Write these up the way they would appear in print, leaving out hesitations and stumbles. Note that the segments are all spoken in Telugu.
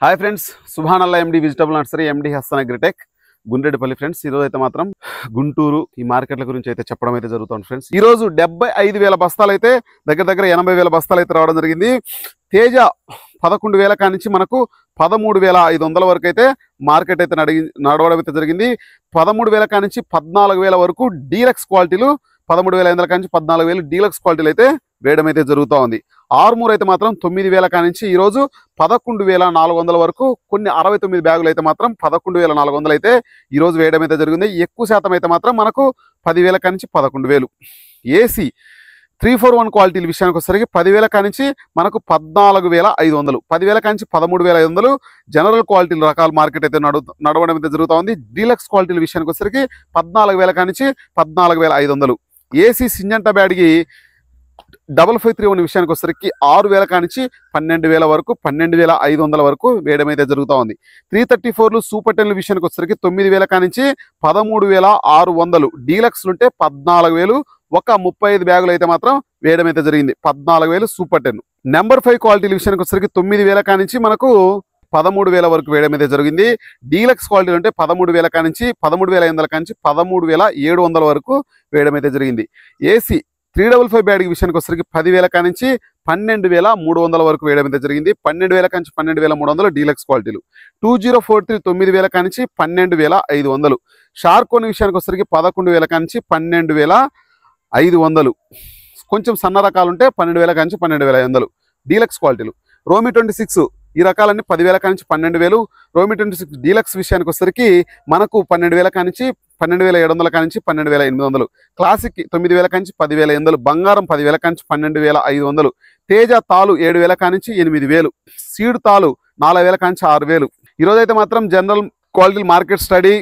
Hi friends, Subhanallah MD vegetable nursery, MD Hasan Agritech, Gundreddipalli friends. ఈరోజు అయితే మాత్రం గుంటూరు ఈ మార్కెట్ల గురించి అయితే చెప్పడం అయితే జరుగుతుంది ఫ్రెండ్స్. ఈరోజు 75,000 బస్తాలు అయితే దగ్గర 80,000 బస్తాలు అయితే రావడం జరిగింది. తేజ 11,000 కానించి మనకు 13,500 వరకు అయితే మార్కెట్ అయితే నడవడం అయితే జరిగింది. 13,000 కానించి 14,000 వరకు డీలక్స్ క్వాలిటీలు, 13,500 కానించి 14,000 డీలక్స్ క్వాలిటీలు అయితే వేయడం అయితే జరుగుతూ ఉంది. ఆర్మూర్ అయితే మాత్రం 9,000 కానించి ఈరోజు 11,400 వరకు, కొన్ని 69 బ్యాగులు అయితే మాత్రం 11,400 అయితే ఈరోజు వేయడం అయితే జరిగింది. ఎక్కువ శాతం అయితే మాత్రం మనకు 10,000 కానించి 11,000. ఏసీ 341 క్వాలిటీల విషయానికి వచ్చేసరికి 10,000 కానించి మనకు 14,500, 10,000 కానించి 13,500 జనరల్ క్వాలిటీల రకాల మార్కెట్ అయితే నడవడం అయితే జరుగుతూ ఉంది. డీలక్స్ క్వాలిటీల విషయానికి వచ్చేసరికి 14,000 కానించి 14,500. ఏసీ సింజంటా బ్యాడ్కి 5531 విషయానికి వచ్చేసరికి 6,000 కానించి 12,000 వరకు, 12,500 వరకు వేయడం అయితే జరుగుతూ ఉంది. 334లు సూపర్ 10ల విషయానికి వచ్చేసరికి 9,000 కానించి 13,600, డీలక్స్లు ఉంటే 14,000, ఒక 35 బ్యాగులు అయితే మాత్రం వేయడం అయితే జరిగింది. 14,000 సూపర్ 10. నెంబర్ 5 క్వాలిటీల విషయానికి వచ్చేసరికి 9,000 కానించి మనకు 13,000 వరకు వేయడం అయితే జరిగింది. డీలక్స్ క్వాలిటీలు అంటే 13,000 కానించి 13,500 కానించి 13,700 వరకు వేయడం అయితే జరిగింది. ఏసీ 355 బ్యాగ్ విషయానికి వచ్చేసరికి 10,000 కానించి 12,300 వరకు వేయడం అయితే జరిగింది. 12,000 కానించి 12,300 డీలక్స్ క్వాలిటీలు. 2043 9,000 కానించి 12,500. షార్కోన్ విషయానికి వచ్చేసరికి 11,000 కానించి 12,500. కొంచెం సన్న రకాలు ఉంటే 12,000 కానించి 12,500 డీలక్స్ క్వాలిటీలు. రోమి 26 ఈ రకాలన్నీ 10,000 కానించి 12,000. రోమి 26 డీలక్స్ విషయానికి వచ్చేసరికి మనకు 12,000 కానించి 12,700 కానించి 12,800. క్లాసిక్ 9,000 కానించి 10,800. బంగారం 10,000 కానించి 12,500. తేజ తాలు 7,000 కానించి 8,000. సీడ్ తాలు 4,000 కానించి 6,000. ఈరోజు అయితే మాత్రం general quality market study.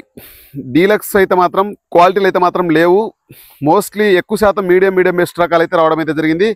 Deluxe అయితే మాత్రం క్వాలిటీలు అయితే మాత్రం లేవు. మోస్ట్లీ ఎక్కువ శాతం మీడియం బెస్ట్ రకాలు అయితే రావడం అయితే జరిగింది.